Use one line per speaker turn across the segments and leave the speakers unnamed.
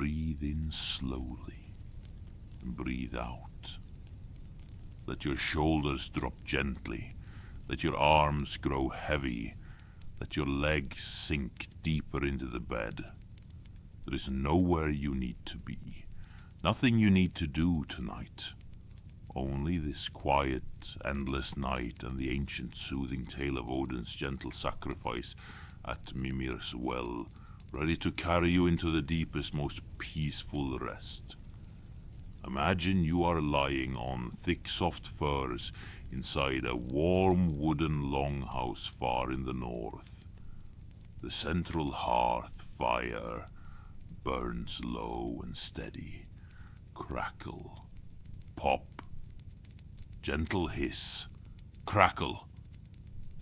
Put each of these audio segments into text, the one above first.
breathe in slowly and breathe out. Let your shoulders drop gently. Let your arms grow heavy. Let your legs sink deeper into the bed. There is nowhere you need to be. Nothing you need to do tonight. Only this quiet, endless night and the ancient soothing tale of Odin's gentle sacrifice at Mimir's well, ready to carry you into the deepest, most peaceful rest. Imagine you are lying on thick, soft furs inside a warm wooden longhouse far in the north. The central hearth fire burns low and steady. Crackle, pop, gentle hiss, crackle.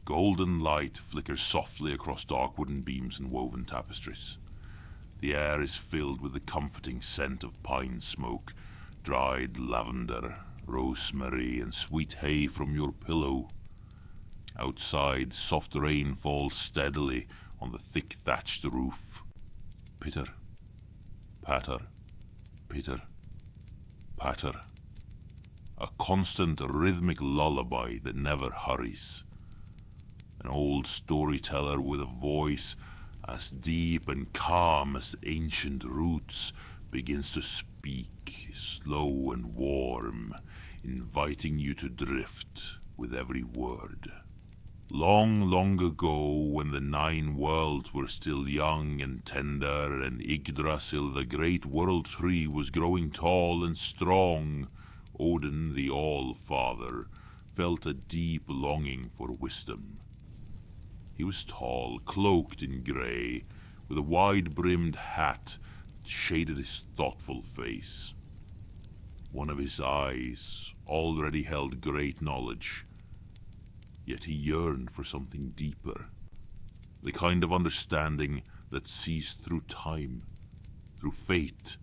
Golden light flickers softly across dark wooden beams and woven tapestries. The air is filled with the comforting scent of pine smoke, dried lavender, rosemary, and sweet hay from your pillow. Outside, soft rain falls steadily on the thick thatched roof. Pitter, patter, pitter, patter. A constant rhythmic lullaby that never hurries. An old storyteller with a voice as deep and calm as ancient roots begins to speak, slow and warm, inviting you to drift with every word. Long, long ago, when the 9 worlds were still young and tender, and Yggdrasil, the great world tree, was growing tall and strong, Odin, the Allfather, felt a deep longing for wisdom. He was tall, cloaked in grey, with a wide-brimmed hat that shaded his thoughtful face. One of his eyes already held great knowledge, yet he yearned for something deeper, the kind of understanding that sees through time, through fate,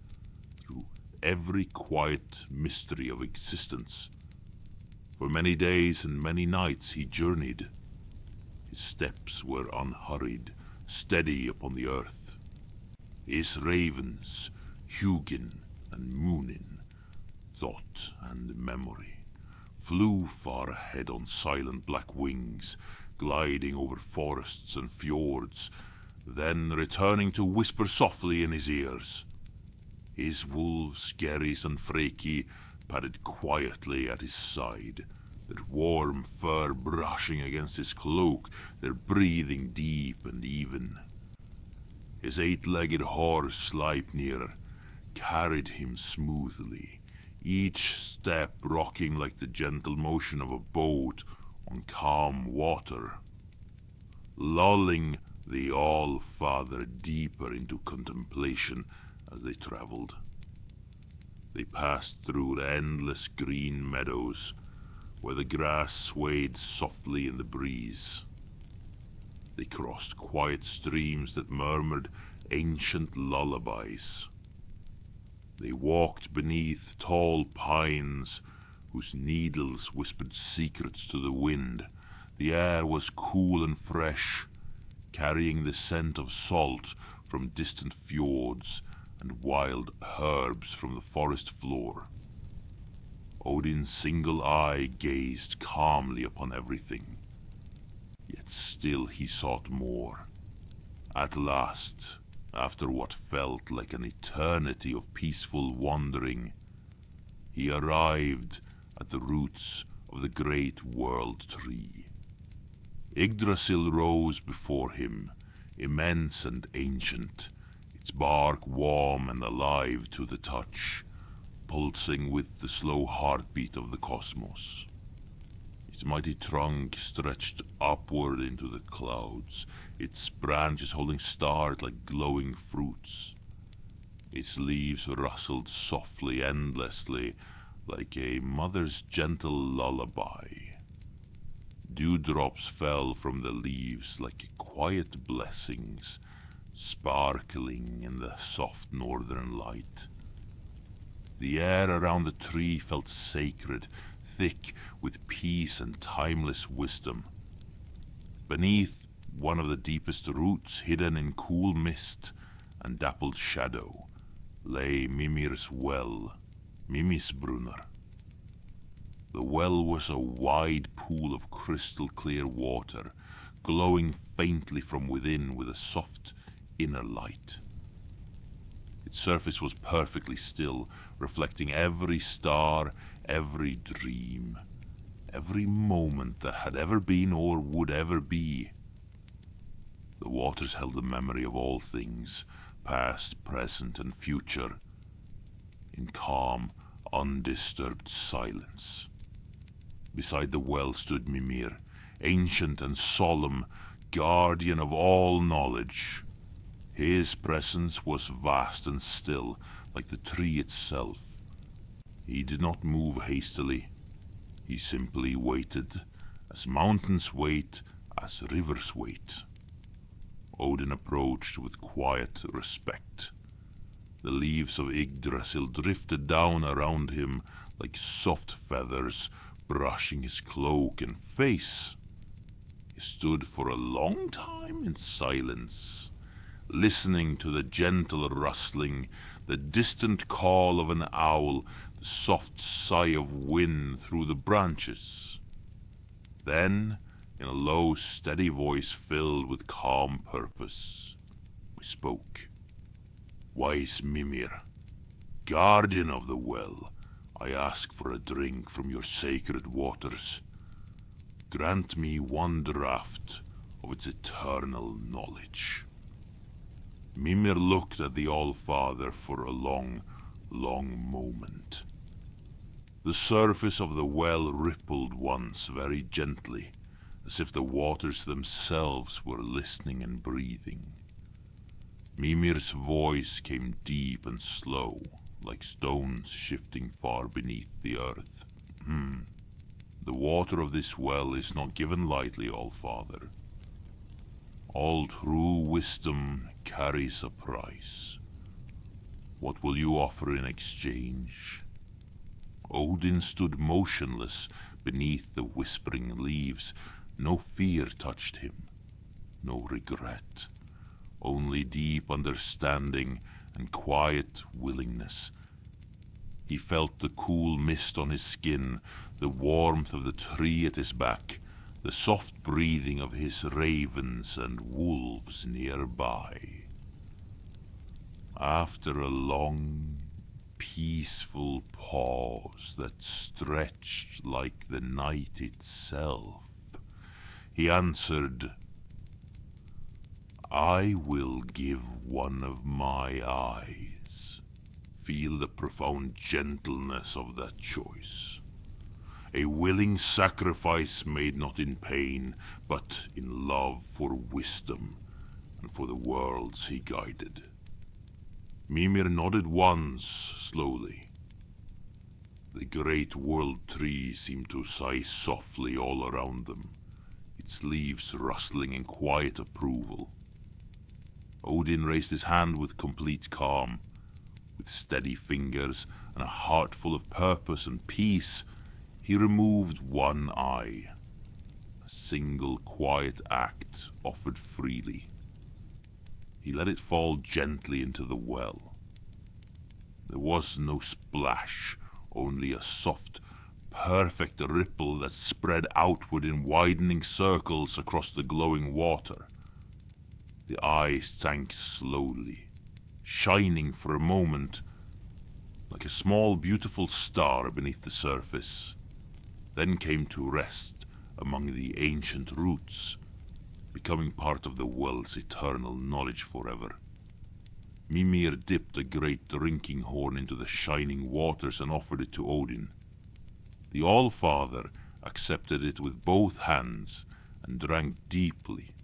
through every quiet mystery of existence. For many days and many nights he journeyed. His steps were unhurried, steady upon the earth. His ravens, Hugin and Munin, thought and memory, flew far ahead on silent black wings, gliding over forests and fjords, then returning to whisper softly in his ears. His wolves, Geris and Freki, padded quietly at his side, their warm fur brushing against his cloak, their breathing deep and even. His 8-legged horse, Sleipnir, carried him smoothly, each step rocking like the gentle motion of a boat on calm water, lulling the Allfather deeper into contemplation as they traveled. They passed through endless green meadows, where the grass swayed softly in the breeze. They crossed quiet streams that murmured ancient lullabies. They walked beneath tall pines whose needles whispered secrets to the wind. The air was cool and fresh, carrying the scent of salt from distant fjords and wild herbs from the forest floor. Odin's single eye gazed calmly upon everything, yet still he sought more. At last, after what felt like an eternity of peaceful wandering, he arrived at the roots of the great world tree. Yggdrasil rose before him, immense and ancient, its bark warm and alive to the touch, pulsing with the slow heartbeat of the cosmos. Its mighty trunk stretched upward into the clouds, its branches holding stars like glowing fruits. Its leaves rustled softly, endlessly, like a mother's gentle lullaby. Dewdrops fell from the leaves like quiet blessings, sparkling in the soft northern light. The air around the tree felt sacred, thick with peace and timeless wisdom. Beneath one of the deepest roots, hidden in cool mist and dappled shadow, lay Mimir's well, Mimisbrunnar. The well was a wide pool of crystal clear water, glowing faintly from within with a soft inner light. Its surface was perfectly still, reflecting every star, every dream, every moment that had ever been or would ever be. The waters held the memory of all things, past, present, and future, in calm, undisturbed silence. Beside the well stood Mimir, ancient and solemn, guardian of all knowledge. His presence was vast and still, like the tree itself. He did not move hastily. He simply waited, as mountains wait, as rivers wait. Odin approached with quiet respect. The leaves of Yggdrasil drifted down around him like soft feathers, brushing his cloak and face. He stood for a long time in silence, listening to the gentle rustling, the distant call of an owl, the soft sigh of wind through the branches. Then, in a low, steady voice filled with calm purpose, we spoke. "Wise Mimir, guardian of the well, I ask for a drink from your sacred waters. Grant me one draught of its eternal knowledge." Mimir looked at the Allfather for a long, long moment. The surface of the well rippled once very gently, as if the waters themselves were listening and breathing. Mimir's voice came deep and slow, like stones shifting far beneath the earth. The water of this well is not given lightly, Allfather. All true wisdom carries a price. What will you offer in exchange? Odin stood motionless beneath the whispering leaves. No fear touched him, no regret, only deep understanding and quiet willingness. He felt the cool mist on his skin, the warmth of the tree at his back, the soft breathing of his ravens and wolves nearby. After a long, peaceful pause that stretched like the night itself, he answered, "I will give one of my eyes." Feel the profound gentleness of that choice. A willing sacrifice made not in pain, but in love for wisdom and for the worlds he guided. Mimir nodded once, slowly. The great world tree seemed to sigh softly all around them, its leaves rustling in quiet approval. Odin raised his hand with complete calm. With steady fingers and a heart full of purpose and peace, he removed one eye. A single quiet act offered freely. He let it fall gently into the well. There was no splash, only a soft, perfect ripple that spread outward in widening circles across the glowing water. The eye sank slowly, shining for a moment like a small beautiful star beneath the surface, then came to rest among the ancient roots, becoming part of the well's eternal knowledge forever. Mimir dipped a great drinking horn into the shining waters and offered it to Odin. The Allfather accepted it with both hands and drank deeply,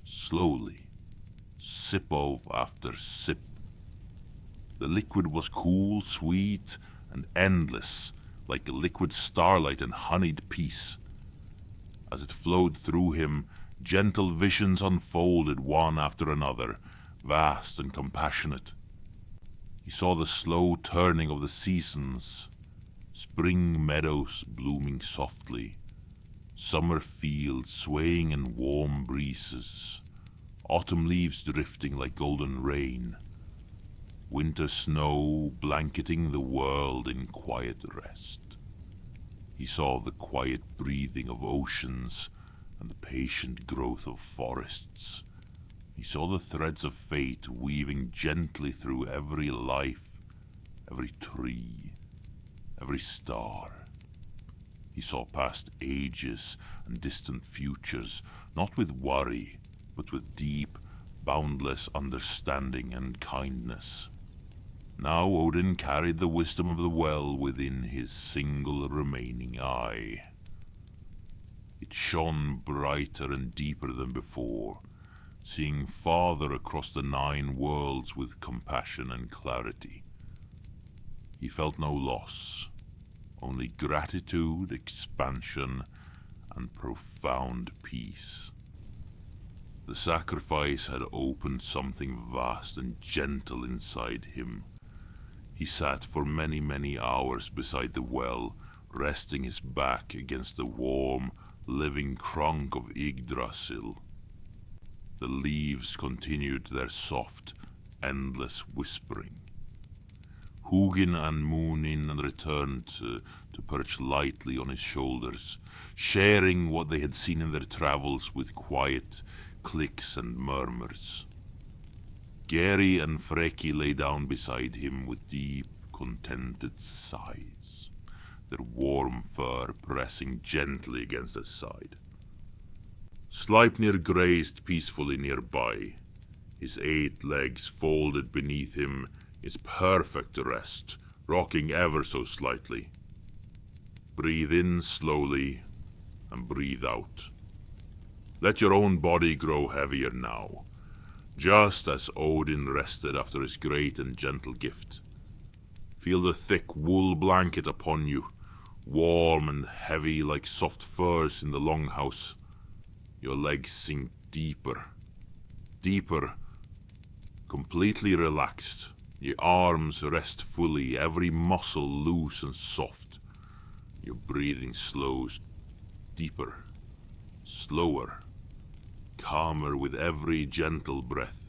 slowly, sip after sip. The liquid was cool, sweet, and endless, like liquid starlight and honeyed peace. As it flowed through him, gentle visions unfolded one after another, vast and compassionate. He saw the slow turning of the seasons, spring meadows blooming softly, summer fields swaying in warm breezes, autumn leaves drifting like golden rain. winter snow blanketing the world in quiet rest. He saw the quiet breathing of oceans and the patient growth of forests. He saw the threads of fate weaving gently through every life, every tree, every star. He saw past ages and distant futures, not with worry, but with deep, boundless understanding and kindness. Now Odin carried the wisdom of the well within his single remaining eye. It shone brighter and deeper than before, seeing farther across the 9 worlds with compassion and clarity. He felt no loss, only gratitude, expansion, and profound peace. The sacrifice had opened something vast and gentle inside him. He sat for many, many hours beside the well, resting his back against the warm, living trunk of Yggdrasil. The leaves continued their soft, endless whispering. Hugin and Munin returned to perch lightly on his shoulders, sharing what they had seen in their travels with quiet clicks and murmurs. Geri and Freki lay down beside him with deep, contented sighs, their warm fur pressing gently against his side. Sleipnir grazed peacefully nearby, his 8 legs folded beneath him, his perfect rest, rocking ever so slightly. Breathe in slowly and breathe out. Let your own body grow heavier now, just as Odin rested after his great and gentle gift. Feel the thick wool blanket upon you, warm and heavy like soft furs in the longhouse. Your legs sink deeper, deeper, completely relaxed. Your arms rest fully, every muscle loose and soft. Your breathing slows deeper, slower, calmer with every gentle breath.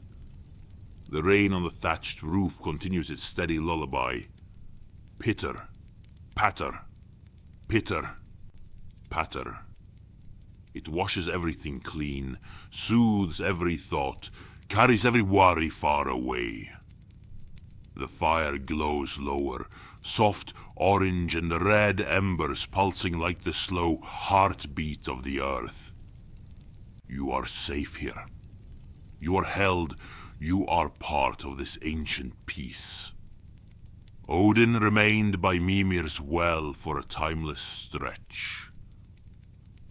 The rain on the thatched roof continues its steady lullaby. Pitter, patter, pitter, patter. It washes everything clean, soothes every thought, carries every worry far away. The fire glows lower, soft orange and red embers pulsing like the slow heartbeat of the earth. You are safe here. You are held. You are part of this ancient peace. Odin remained by Mimir's well for a timeless stretch,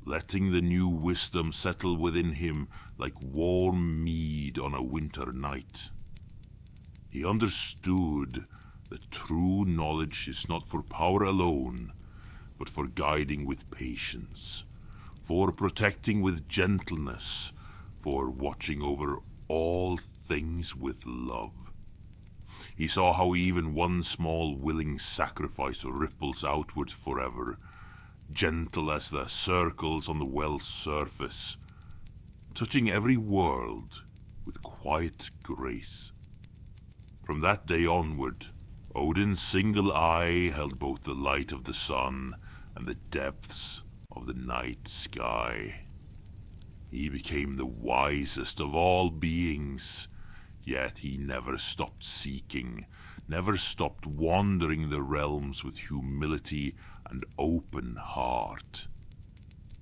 letting the new wisdom settle within him like warm mead on a winter night. He understood that true knowledge is not for power alone, but for guiding with patience, for protecting with gentleness, for watching over all things with love. He saw how even one small willing sacrifice ripples outward forever, gentle as the circles on the well's surface, touching every world with quiet grace. From that day onward, Odin's single eye held both the light of the sun and the depths of the night sky. He became the wisest of all beings, yet he never stopped seeking, never stopped wandering the realms with humility and open heart.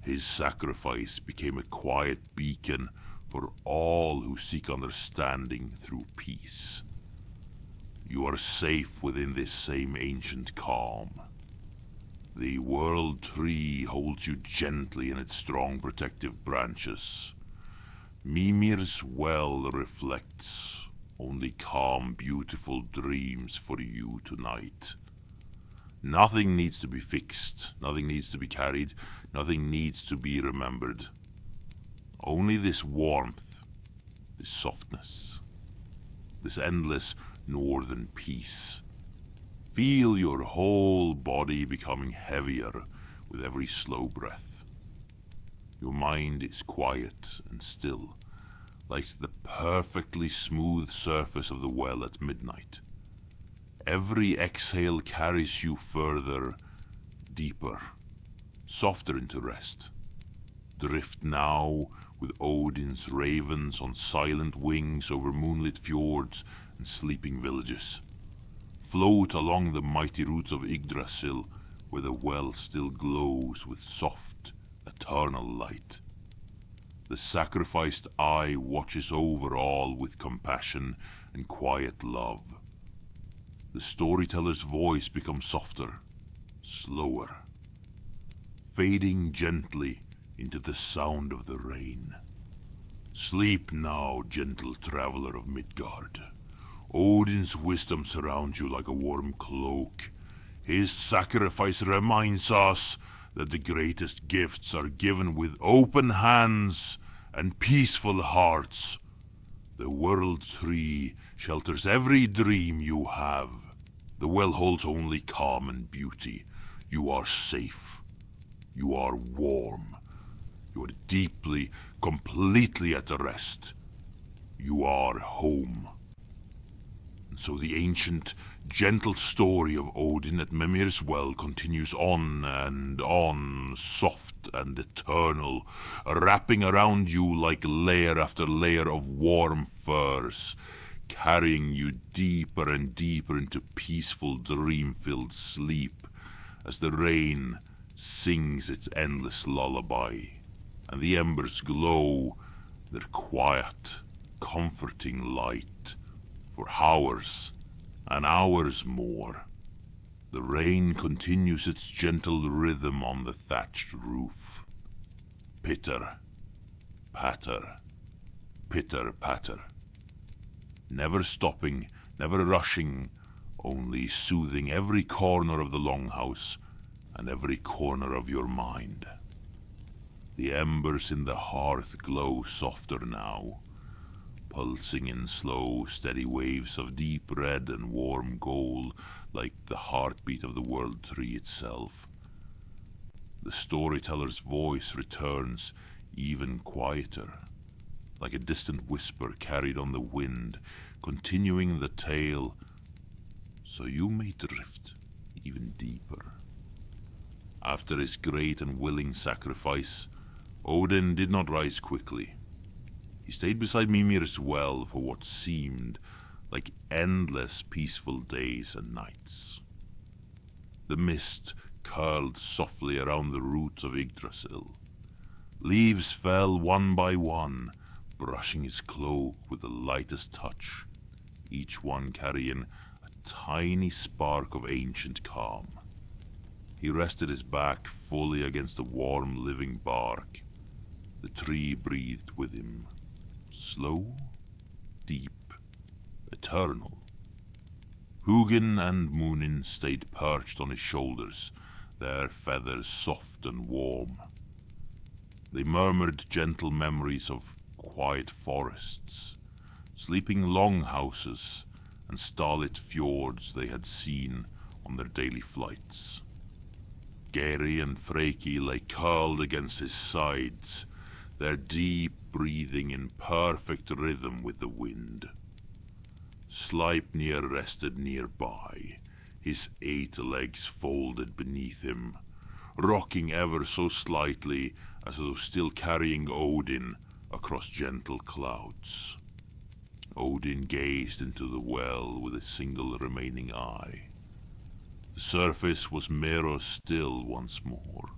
His sacrifice became a quiet beacon for all who seek understanding through peace. You are safe within this same ancient calm. The world tree holds you gently in its strong protective branches. Mimir's well reflects only calm, beautiful dreams for you tonight. Nothing needs to be fixed, nothing needs to be carried, nothing needs to be remembered. Only this warmth, this softness, this endless northern peace. Feel your whole body becoming heavier with every slow breath. Your mind is quiet and still, like the perfectly smooth surface of the well at midnight. Every exhale carries you further, deeper, softer into rest. Drift now with Odin's ravens on silent wings over moonlit fjords and sleeping villages. Float along the mighty roots of Yggdrasil, where the well still glows with soft, eternal light. The sacrificed eye watches over all with compassion and quiet love. The storyteller's voice becomes softer, slower, fading gently into the sound of the rain. Sleep now, gentle traveler of Midgard. Odin's wisdom surrounds you like a warm cloak. His sacrifice reminds us that the greatest gifts are given with open hands and peaceful hearts. The world tree shelters every dream you have. The well holds only calm and beauty. You are safe. You are warm. You are deeply, completely at rest. You are home. And so the ancient, gentle story of Odin at Mimir's well continues on and on, soft and eternal, wrapping around you like layer after layer of warm furs, carrying you deeper and deeper into peaceful, dream-filled sleep as the rain sings its endless lullaby, and the embers glow their quiet, comforting light for hours and hours more. The rain continues its gentle rhythm on the thatched roof. Pitter, patter, pitter, patter. Never stopping, never rushing, only soothing every corner of the longhouse and every corner of your mind. The embers in the hearth glow softer now, pulsing in slow, steady waves of deep red and warm gold, like the heartbeat of the world tree itself. The storyteller's voice returns even quieter, like a distant whisper carried on the wind, continuing the tale, so you may drift even deeper. After his great and willing sacrifice, Odin did not rise quickly. He stayed beside Mimir's well for what seemed like endless peaceful days and nights. The mist curled softly around the roots of Yggdrasil. Leaves fell one by one, brushing his cloak with the lightest touch, each one carrying a tiny spark of ancient calm. He rested his back fully against the warm, living bark. The tree breathed with him, slow, deep, eternal. Hugin and Munin stayed perched on his shoulders, their feathers soft and warm. They murmured gentle memories of quiet forests, sleeping longhouses, and starlit fjords they had seen on their daily flights. Geri and Freki lay curled against his sides, their deep breathing in perfect rhythm with the wind. Sleipnir rested nearby, his 8 legs folded beneath him, rocking ever so slightly as though still carrying Odin across gentle clouds. Odin gazed into the well with a single remaining eye. The surface was mirror still once more.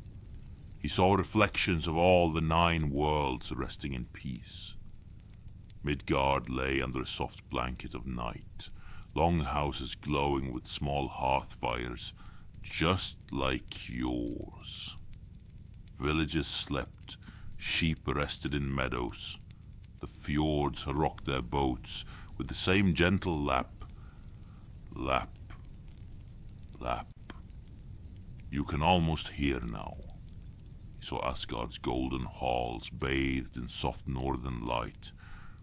He saw reflections of all the 9 worlds resting in peace. Midgard lay under a soft blanket of night, longhouses glowing with small hearth fires, just like yours. Villages slept, sheep rested in meadows. The fjords rocked their boats with the same gentle lap, lap, lap. You can almost hear now. He saw Asgard's golden halls bathed in soft northern light,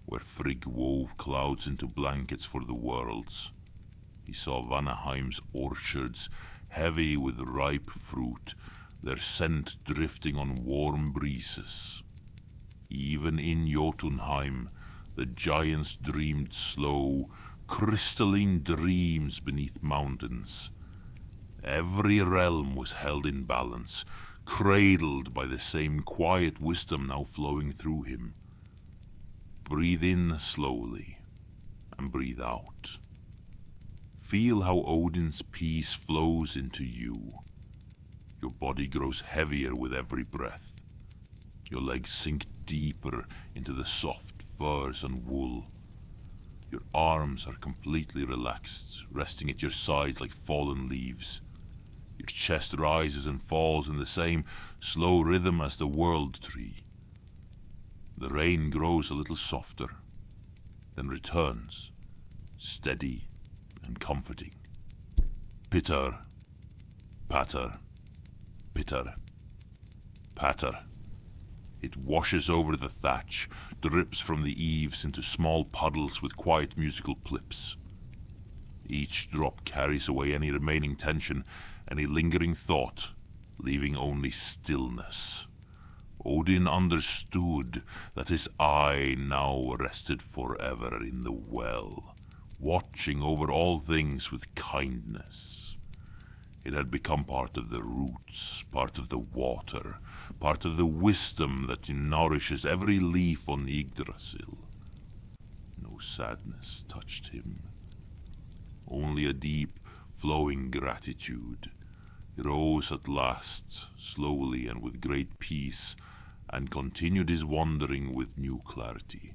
where Frigg wove clouds into blankets for the worlds. He saw Vanaheim's orchards heavy with ripe fruit, their scent drifting on warm breezes. Even in Jotunheim, the giants dreamed slow, crystalline dreams beneath mountains. Every realm was held in balance, cradled by the same quiet wisdom now flowing through him. Breathe in slowly, and breathe out. Feel how Odin's peace flows into you. Your body grows heavier with every breath. Your legs sink deeper into the soft furs and wool. Your arms are completely relaxed, resting at your sides like fallen leaves. Your chest rises and falls in the same slow rhythm as the world tree. The rain grows a little softer, then returns, steady and comforting. Pitter, patter, pitter, patter. It washes over the thatch, drips from the eaves into small puddles with quiet musical plips. Each drop carries away any remaining tension, any lingering thought, leaving only stillness. Odin understood that his eye now rested forever in the well, watching over all things with kindness. It had become part of the roots, part of the water, part of the wisdom that nourishes every leaf on Yggdrasil. No sadness touched him. Only a deep, flowing gratitude. He rose at last, slowly and with great peace, and continued his wandering with new clarity.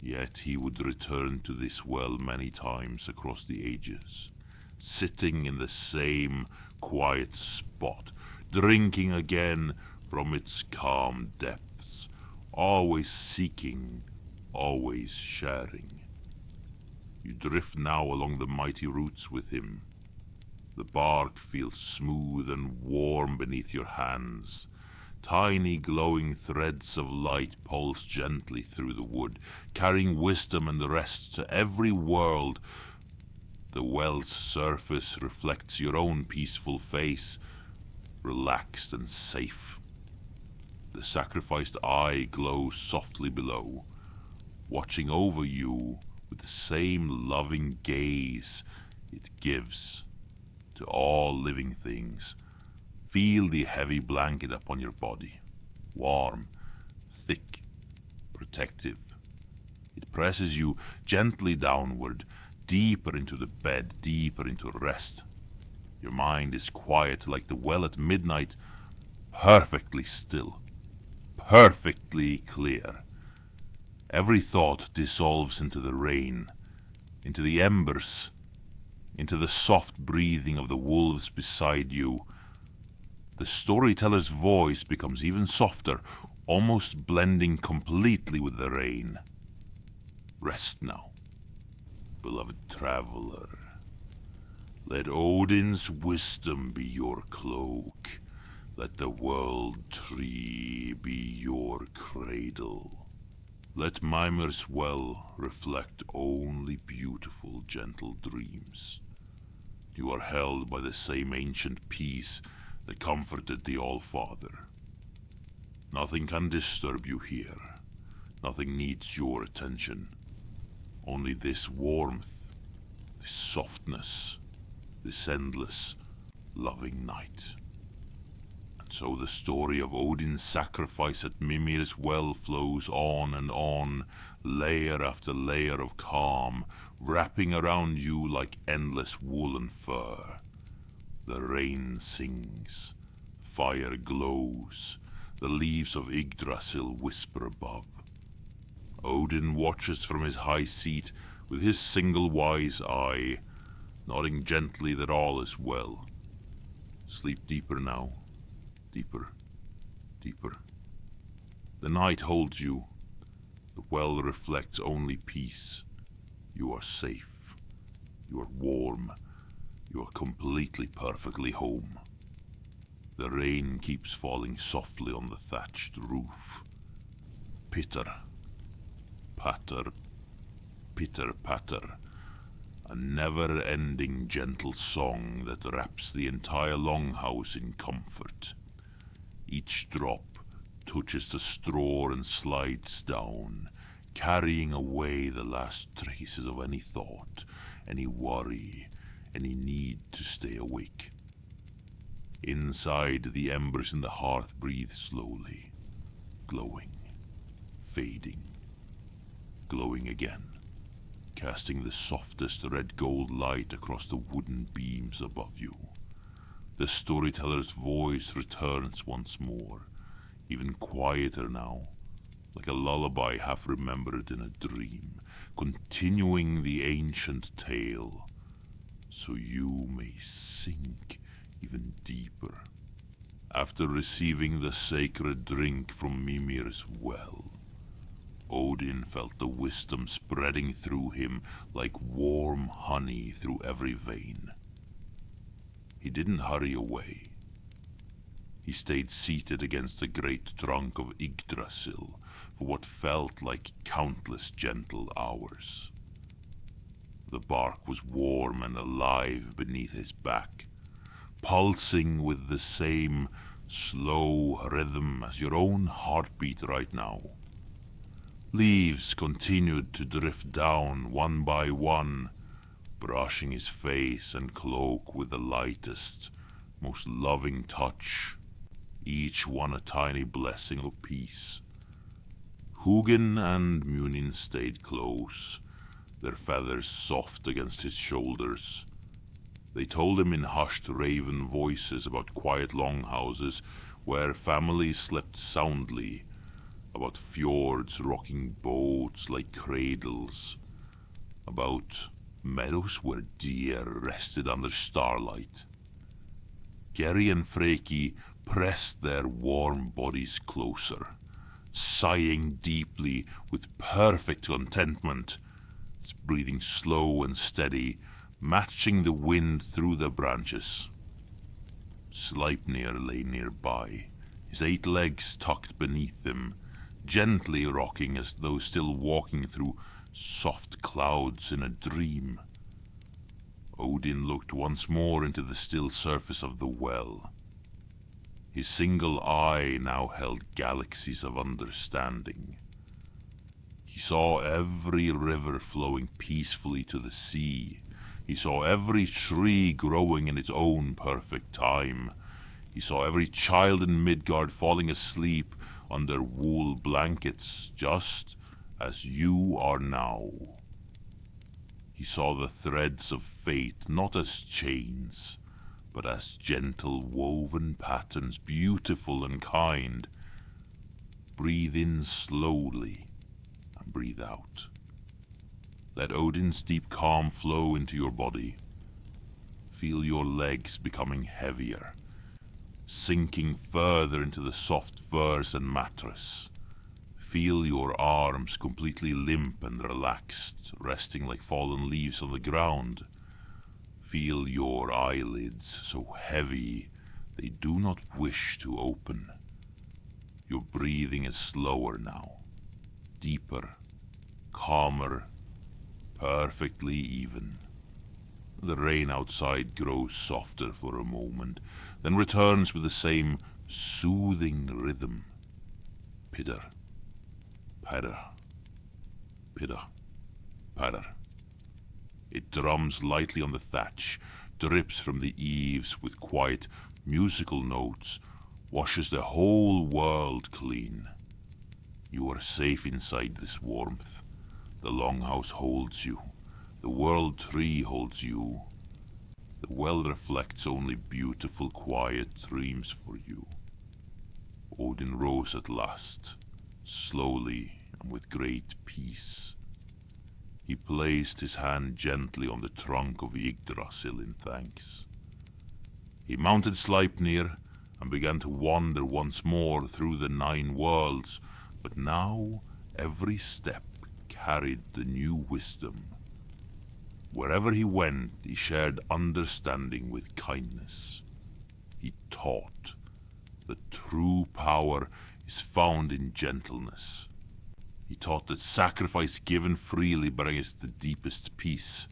Yet he would return to this well many times across the ages, sitting in the same quiet spot, drinking again from its calm depths, always seeking, always sharing. You drift now along the mighty roots with him. The bark feels smooth and warm beneath your hands. Tiny glowing threads of light pulse gently through the wood, carrying wisdom and rest to every world. The well's surface reflects your own peaceful face, relaxed and safe. The sacrificed eye glows softly below, watching over you with the same loving gaze it gives to all living things. Feel the heavy blanket upon your body, warm, thick, protective. It presses you gently downward, deeper into the bed, deeper into rest. Your mind is quiet like the well at midnight, perfectly still, perfectly clear. Every thought dissolves into the rain, into the embers, into the soft breathing of the wolves beside you. The storyteller's voice becomes even softer, almost blending completely with the rain. Rest now, beloved traveler. Let Odin's wisdom be your cloak. Let the world tree be your cradle. Let Mimir's well reflect only beautiful, gentle dreams. You are held by the same ancient peace that comforted the Allfather. Nothing can disturb you here. Nothing needs your attention. Only this warmth, this softness, this endless, loving night. And so the story of Odin's sacrifice at Mimir's well flows on and on, layer after layer of calm, wrapping around you like endless woolen fur. The rain sings, fire glows, the leaves of Yggdrasil whisper above. Odin watches from his high seat with his single wise eye, nodding gently that all is well. Sleep deeper now, deeper, deeper. The night holds you. The well reflects only peace. You are safe. You are warm. You are completely, perfectly home. The rain keeps falling softly on the thatched roof. Pitter, patter, pitter, patter. A never-ending gentle song that wraps the entire longhouse in comfort. Each drop touches the straw and slides down, carrying away the last traces of any thought, any worry, any need to stay awake. Inside, the embers in the hearth breathe slowly, glowing, fading, glowing again, casting the softest red-gold light across the wooden beams above you. The storyteller's voice returns once more, even quieter now, like a lullaby half remembered in a dream, continuing the ancient tale, so you may sink even deeper. After receiving the sacred drink from Mimir's well, Odin felt the wisdom spreading through him like warm honey through every vein. He didn't hurry away. He stayed seated against the great trunk of Yggdrasil for what felt like countless gentle hours. The bark was warm and alive beneath his back, pulsing with the same slow rhythm as your own heartbeat right now. Leaves continued to drift down one by one, brushing his face and cloak with the lightest, most loving touch, each one a tiny blessing of peace. Hugin and Munin stayed close, their feathers soft against his shoulders. They told him in hushed raven voices about quiet longhouses where families slept soundly, about fjords rocking boats like cradles, about meadows where deer rested under starlight. Geri and Freki pressed their warm bodies closer, sighing deeply with perfect contentment, its breathing slow and steady, matching the wind through the branches. Sleipnir lay nearby, his 8 legs tucked beneath him, gently rocking as though still walking through soft clouds in a dream. Odin looked once more into the still surface of the well. His single eye now held galaxies of understanding. He saw every river flowing peacefully to the sea. He saw every tree growing in its own perfect time. He saw every child in Midgard falling asleep under wool blankets, just as you are now. He saw the threads of fate not as chains, but as gentle woven patterns, beautiful and kind. Breathe in slowly and breathe out. Let Odin's deep calm flow into your body. Feel your legs becoming heavier, sinking further into the soft furs and mattress. Feel your arms completely limp and relaxed, resting like fallen leaves on the ground. Feel your eyelids so heavy they do not wish to open. Your breathing is slower now, deeper, calmer, perfectly even. The rain outside grows softer for a moment, then returns with the same soothing rhythm. Pitter, patter, pitter, patter. It drums lightly on the thatch, drips from the eaves with quiet, musical notes, washes the whole world clean. You are safe inside this warmth. The longhouse holds you. The world tree holds you. The well reflects only beautiful, quiet dreams for you. Odin rose at last, slowly and with great peace. He placed his hand gently on the trunk of Yggdrasil in thanks. He mounted Sleipnir and began to wander once more through the 9 worlds, but now every step carried the new wisdom. Wherever he went, he shared understanding with kindness. He taught that true power is found in gentleness. He taught that sacrifice given freely brings the deepest peace.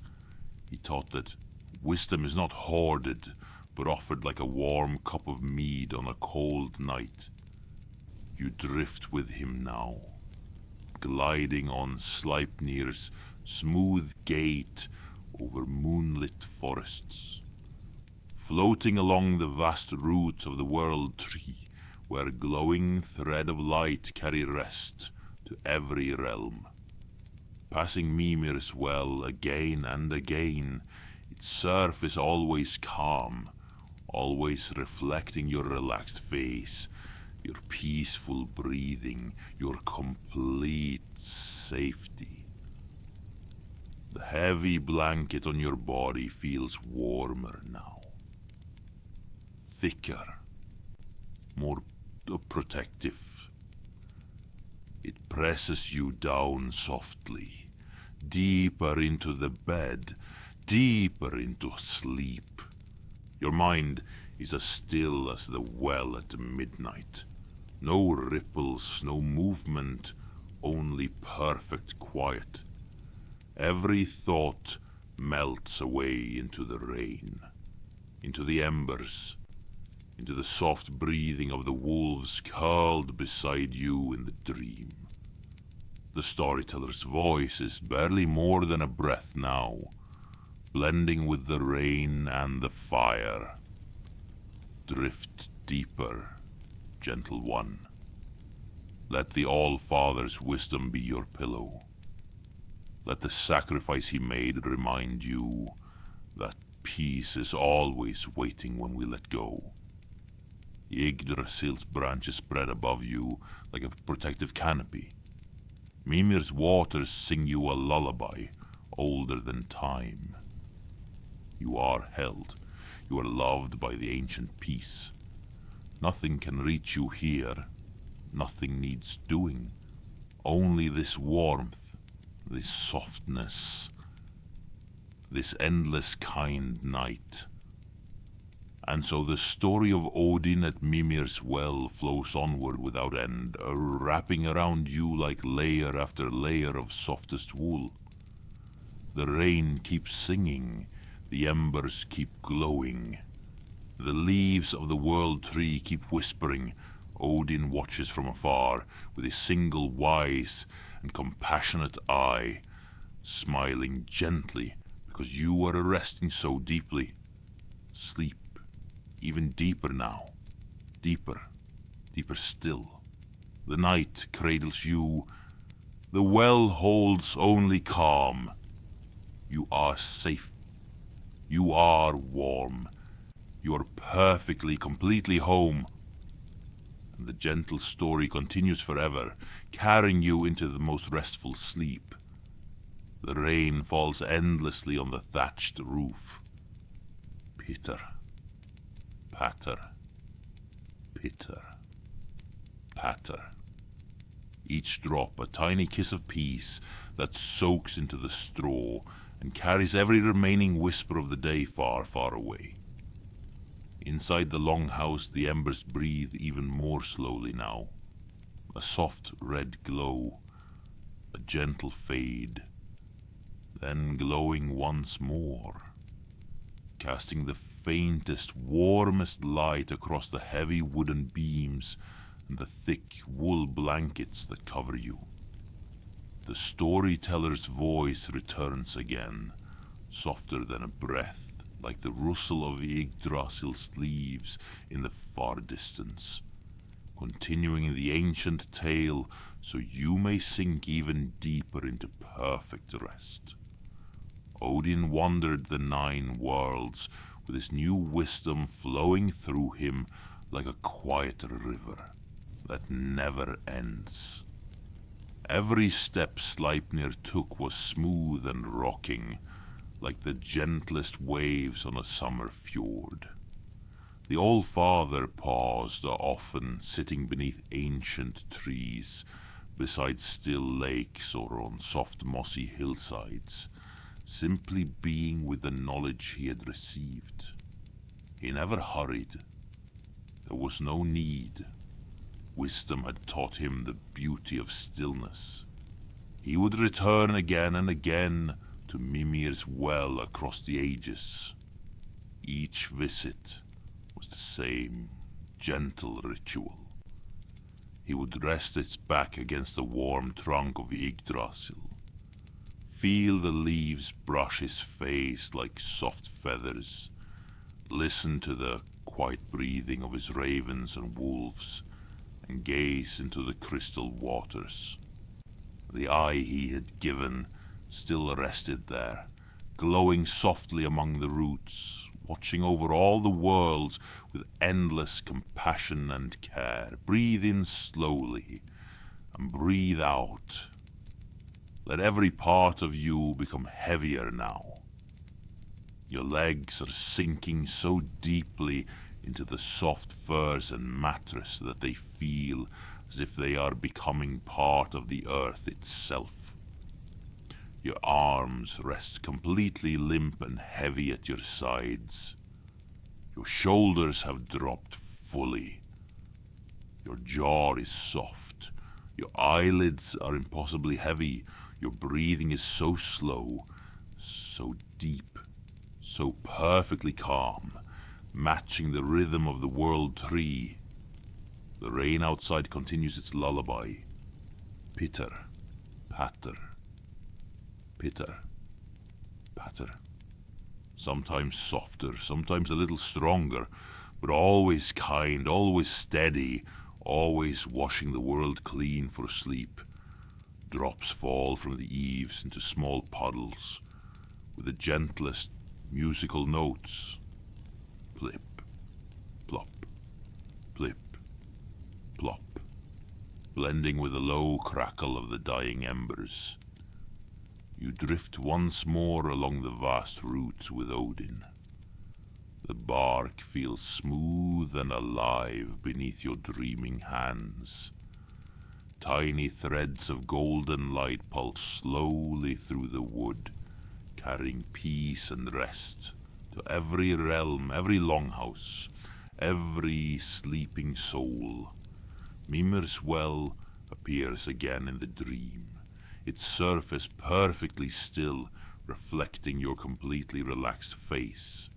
He taught that wisdom is not hoarded, but offered like a warm cup of mead on a cold night. You drift with him now, gliding on Sleipnir's smooth gate over moonlit forests, floating along the vast roots of the world tree, where glowing thread of light carry rest to every realm. Passing Mimir's well again and again, its surface always calm, always reflecting your relaxed face, your peaceful breathing, your complete safety. The heavy blanket on your body feels warmer now, thicker, more protective. It presses you down softly, deeper into the bed, deeper into sleep. Your mind is as still as the well at midnight. No ripples, no movement, only perfect quiet. Every thought melts away into the rain, into the embers, into the soft breathing of the wolves curled beside you in the dream. The storyteller's voice is barely more than a breath now, blending with the rain and the fire. Drift deeper, gentle one. Let the Allfather's wisdom be your pillow. Let the sacrifice he made remind you that peace is always waiting when we let go. Yggdrasil's branches spread above you like a protective canopy. Mimir's waters sing you a lullaby older than time. You are held. You are loved by the ancient peace. Nothing can reach you here. Nothing needs doing. Only this warmth, this softness, this endless kind night. And so the story of Odin at Mimir's well flows onward without end, wrapping around you like layer after layer of softest wool. The rain keeps singing, the embers keep glowing. The leaves of the world tree keep whispering. Odin watches from afar with his single wise and compassionate eye, smiling gently because you are resting so deeply. Sleep even deeper now, deeper, deeper still. The night cradles you. The well holds only calm. You are safe. You are warm. You are perfectly, completely home. And the gentle story continues forever, carrying you into the most restful sleep. The rain falls endlessly on the thatched roof. Pitter, patter, pitter, patter. Each drop a tiny kiss of peace that soaks into the straw and carries every remaining whisper of the day far, far away. Inside the longhouse, the embers breathe even more slowly now. A soft red glow, a gentle fade, then glowing once more, casting the faintest, warmest light across the heavy wooden beams and the thick wool blankets that cover you. The storyteller's voice returns again, softer than a breath, like the rustle of Yggdrasil's leaves in the far distance, continuing the ancient tale so you may sink even deeper into perfect rest. Odin wandered the 9 worlds with his new wisdom flowing through him like a quiet river that never ends. Every step Sleipnir took was smooth and rocking, like the gentlest waves on a summer fjord. The Allfather paused often, sitting beneath ancient trees, beside still lakes or on soft mossy hillsides, simply being with the knowledge he had received. He never hurried. There was no need. Wisdom had taught him the beauty of stillness. He would return again and again to Mimir's well across the ages. Each visit was the same gentle ritual. he would rest its back against the warm trunk of Yggdrasil. Feel the leaves brush his face like soft feathers. Listen to the quiet breathing of his ravens and wolves, and gaze into the crystal waters. The eye he had given still rested there, glowing softly among the roots, watching over all the worlds with endless compassion and care. Breathe in slowly and breathe out. Let every part of you become heavier now. Your legs are sinking so deeply into the soft furs and mattress that they feel as if they are becoming part of the earth itself. Your arms rest completely limp and heavy at your sides. Your shoulders have dropped fully. Your jaw is soft. Your eyelids are impossibly heavy. Your breathing is so slow, so deep, so perfectly calm, matching the rhythm of the world tree. The rain outside continues its lullaby. Pitter, patter, pitter, patter. Sometimes softer, sometimes a little stronger, but always kind, always steady, always washing the world clean for sleep. Drops fall from the eaves into small puddles with the gentlest musical notes. Plip, plop, plip, plop, blending with the low crackle of the dying embers. You drift once more along the vast routes with Odin. The bark feels smooth and alive beneath your dreaming hands. Tiny threads of golden light pulse slowly through the wood, carrying peace and rest to every realm, every longhouse, every sleeping soul. Mimir's well appears again in the dream, its surface perfectly still, reflecting your completely relaxed face,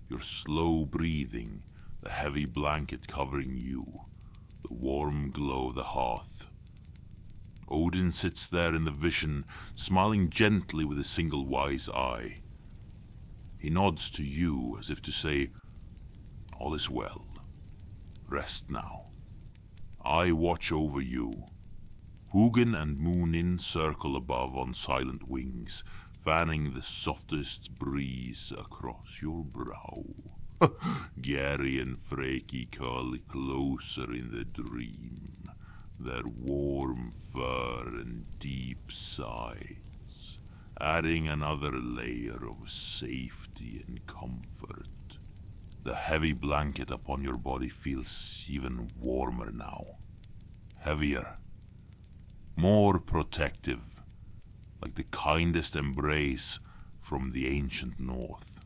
your slow breathing, the heavy blanket covering you, the warm glow of the hearth. Odin sits there in the vision, smiling gently with a single wise eye. He nods to you as if to say, "All is well. Rest now. I watch over you." Hugin and Munin circle above on silent wings, fanning the softest breeze across your brow. Gary and Freki curl closer in the dream, their warm fur and deep sighs, adding another layer of safety and comfort. The heavy blanket upon your body feels even warmer now, heavier, more protective, like the kindest embrace from the ancient north.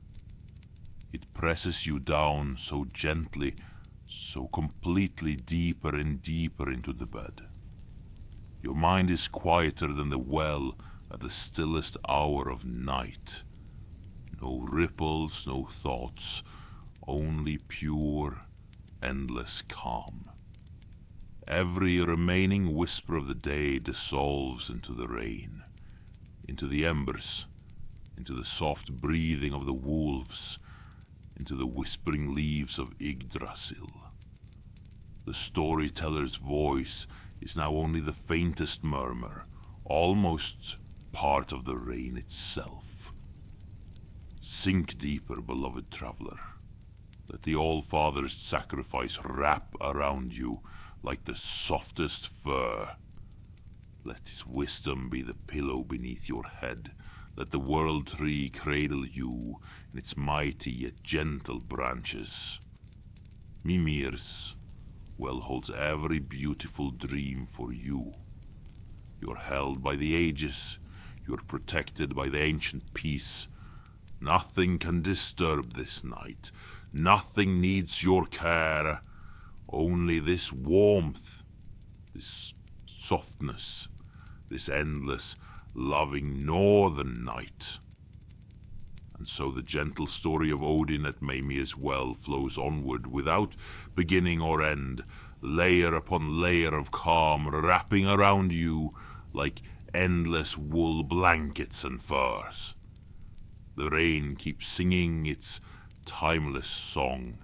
It presses you down so gently, so completely deeper and deeper into the bed. Your mind is quieter than the well at the stillest hour of night. No ripples, no thoughts, only pure, endless calm. Every remaining whisper of the day dissolves into the rain, into the embers, into the soft breathing of the wolves, into the whispering leaves of Yggdrasil. The storyteller's voice is now only the faintest murmur, almost part of the rain itself. Sink deeper, beloved traveler. Let the Allfather's sacrifice wrap around you like the softest fur. Let his wisdom be the pillow beneath your head. Let the world tree cradle you in its mighty yet gentle branches. Mimir's well holds every beautiful dream for you. You're held by the ages. You're protected by the ancient peace. Nothing can disturb this night. Nothing needs your care. Only this warmth, this softness, this endless, loving northern night. And so the gentle story of Odin at Mimir's well flows onward without beginning or end, layer upon layer of calm wrapping around you like endless wool blankets and furs. The rain keeps singing its timeless song.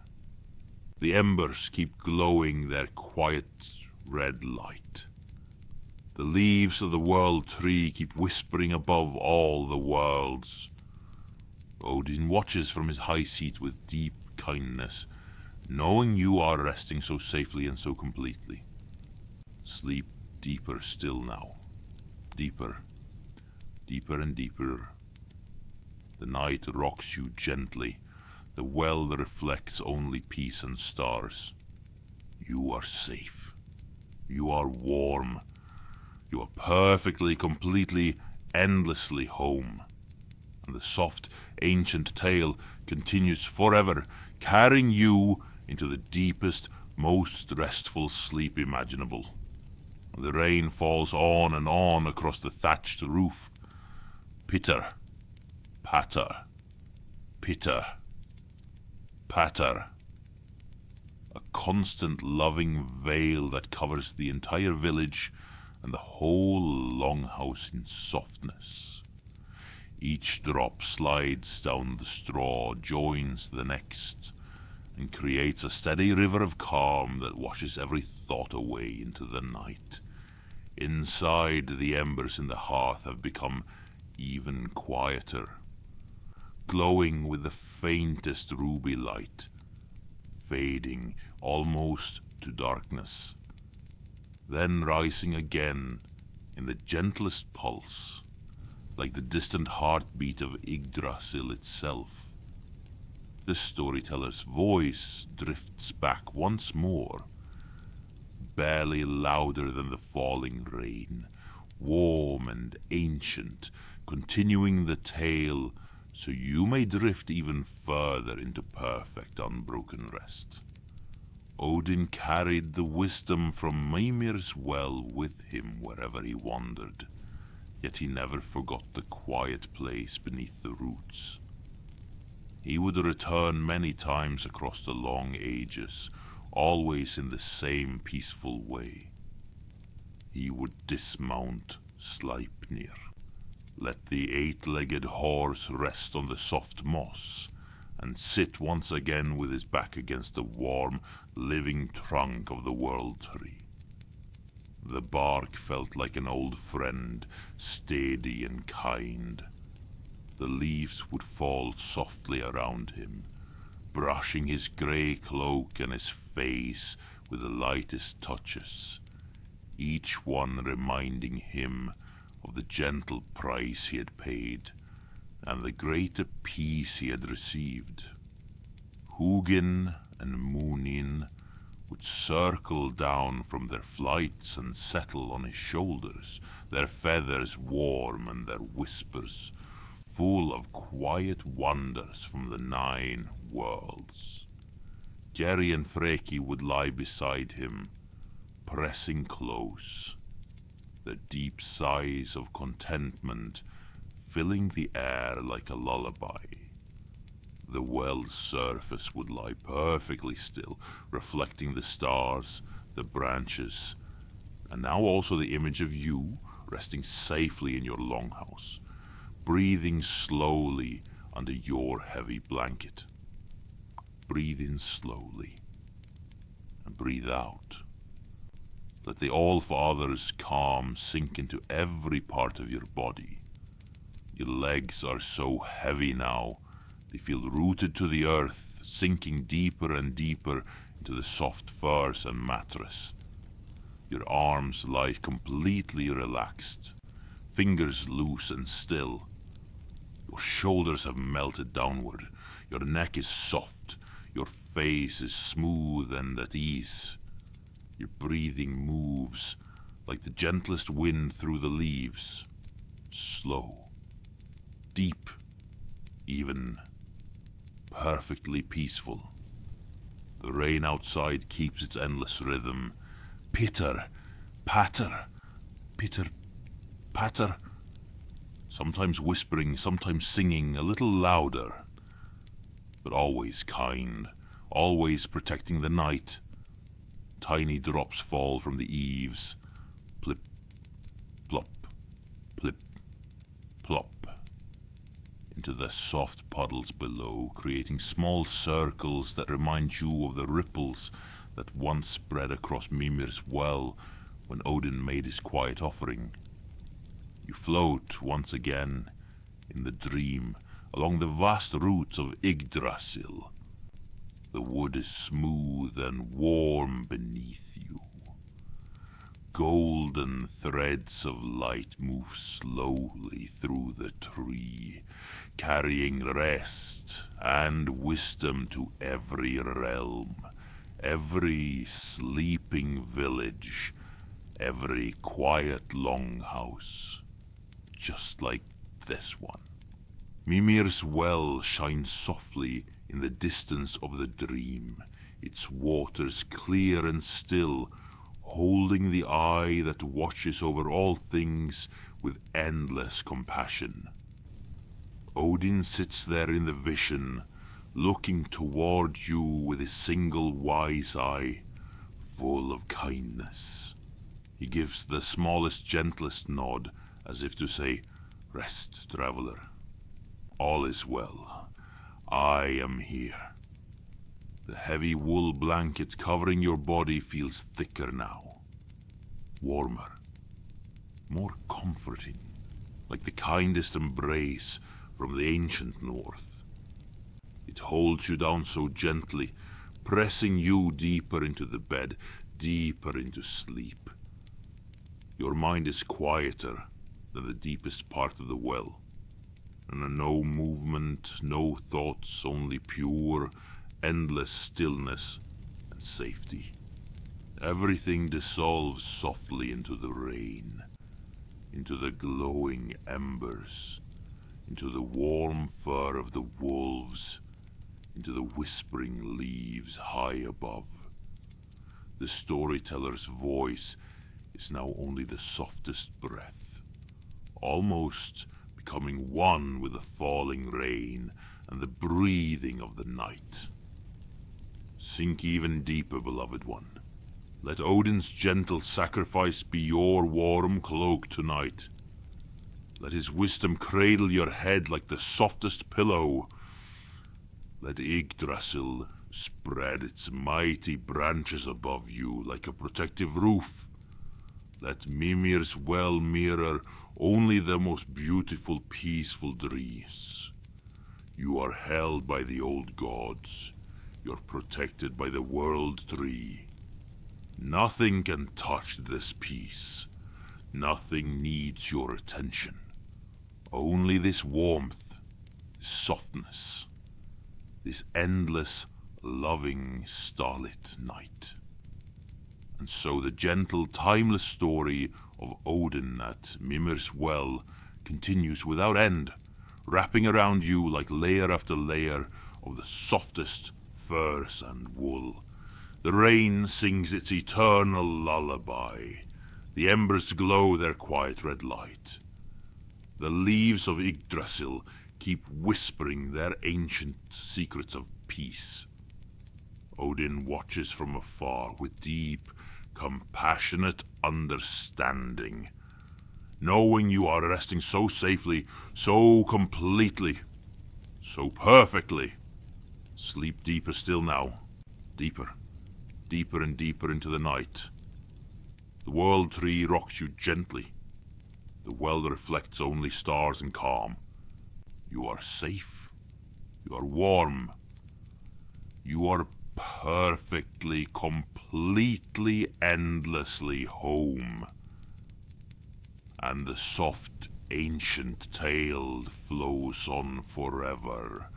The embers keep glowing their quiet red light. The leaves of the world tree keep whispering above all the worlds. Odin watches from his high seat with deep kindness, knowing you are resting so safely and so completely. Sleep deeper still now. Deeper, deeper and deeper. The night rocks you gently. The well reflects only peace and stars. You are safe. You are warm. You are perfectly, completely, endlessly home. And the soft, ancient tale continues forever, carrying you into the deepest, most restful sleep imaginable. The rain falls on and on across the thatched roof. Pitter, patter, pitter, patter. A constant loving veil that covers the entire village and the whole longhouse in softness. Each drop slides down the straw, joins the next, and creates a steady river of calm that washes every thought away into the night. Inside, the embers in the hearth have become even quieter, glowing with the faintest ruby light, fading almost to darkness, then rising again in the gentlest pulse, like the distant heartbeat of Yggdrasil itself. The storyteller's voice drifts back once more, barely louder than the falling rain, warm and ancient, continuing the tale so you may drift even further into perfect unbroken rest. Odin carried the wisdom from Mimir's well with him wherever he wandered, yet he never forgot the quiet place beneath the roots. He would return many times across the long ages, always in the same peaceful way. He would dismount Sleipnir, let the eight-legged horse rest on the soft moss, and sit once again with his back against the warm, living trunk of the world tree. The bark felt like an old friend, steady and kind. The leaves would fall softly around him, brushing his grey cloak and his face with the lightest touches, each one reminding him of the gentle price he had paid and the greater peace he had received. Hugin and Munin would circle down from their flights and settle on his shoulders, their feathers warm and their whispers full of quiet wonders from the 9 worlds. Jerry and Freki would lie beside him, pressing close, their deep sighs of contentment filling the air like a lullaby. The well's surface would lie perfectly still, reflecting the stars, the branches, and now also the image of you resting safely in your longhouse, breathing slowly under your heavy blanket. Breathe in slowly and breathe out. Let the Allfather's calm sink into every part of your body. Your legs are so heavy now, they feel rooted to the earth, sinking deeper and deeper into the soft furs and mattress. Your arms lie completely relaxed, fingers loose and still. Your shoulders have melted downward, your neck is soft, your face is smooth and at ease. Your breathing moves like the gentlest wind through the leaves, slow, deep, even perfectly peaceful. The rain outside keeps its endless rhythm. Pitter, patter, pitter, patter. Sometimes whispering, sometimes singing, a little louder. But always kind, always protecting the night. Tiny drops fall from the eaves. Plip, plop, plip, plop. Into the soft puddles below, creating small circles that remind you of the ripples that once spread across Mimir's well when Odin made his quiet offering. You float once again in the dream along the vast roots of Yggdrasil. The wood is smooth and warm beneath you. Golden threads of light move slowly through the tree, carrying rest and wisdom to every realm, every sleeping village, every quiet longhouse, just like this one. Mimir's well shines softly in the distance of the dream, its waters clear and still, holding the eye that watches over all things with endless compassion. Odin sits there in the vision, looking toward you with his single wise eye, full of kindness. He gives the smallest, gentlest nod, as if to say, "Rest, traveler. All is well. I am here." The heavy wool blanket covering your body feels thicker now, warmer, more comforting, like the kindest embrace from the ancient North. It holds you down so gently, pressing you deeper into the bed, deeper into sleep. Your mind is quieter than the deepest part of the well, and no movement, no thoughts, only pure, endless stillness and safety. Everything dissolves softly into the rain, into the glowing embers, into the warm fur of the wolves, into the whispering leaves high above. The storyteller's voice is now only the softest breath, almost becoming one with the falling rain and the breathing of the night. Sink even deeper, beloved one. Let Odin's gentle sacrifice be your warm cloak tonight. Let his wisdom cradle your head like the softest pillow. Let Yggdrasil spread its mighty branches above you like a protective roof. Let Mimir's well mirror only the most beautiful, peaceful dreams. You are held by the old gods. You're protected by the world tree. Nothing can touch this peace. Nothing needs your attention. Only this warmth, this softness, this endless, loving, starlit night. And so the gentle, timeless story of Odin at Mimir's well continues without end, wrapping around you like layer after layer of the softest furs and wool. The rain sings its eternal lullaby. The embers glow their quiet red light. The leaves of Yggdrasil keep whispering their ancient secrets of peace. Odin watches from afar with deep, compassionate understanding, knowing you are resting so safely, so completely, so perfectly. Sleep deeper still now, deeper, deeper and deeper into the night. The world tree rocks you gently. The well reflects only stars and calm. You are safe. You are warm. You are perfectly, completely, endlessly home. And the soft, ancient tale flows on forever,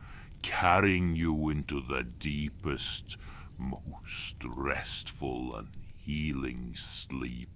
carrying you into the deepest, most restful and healing sleep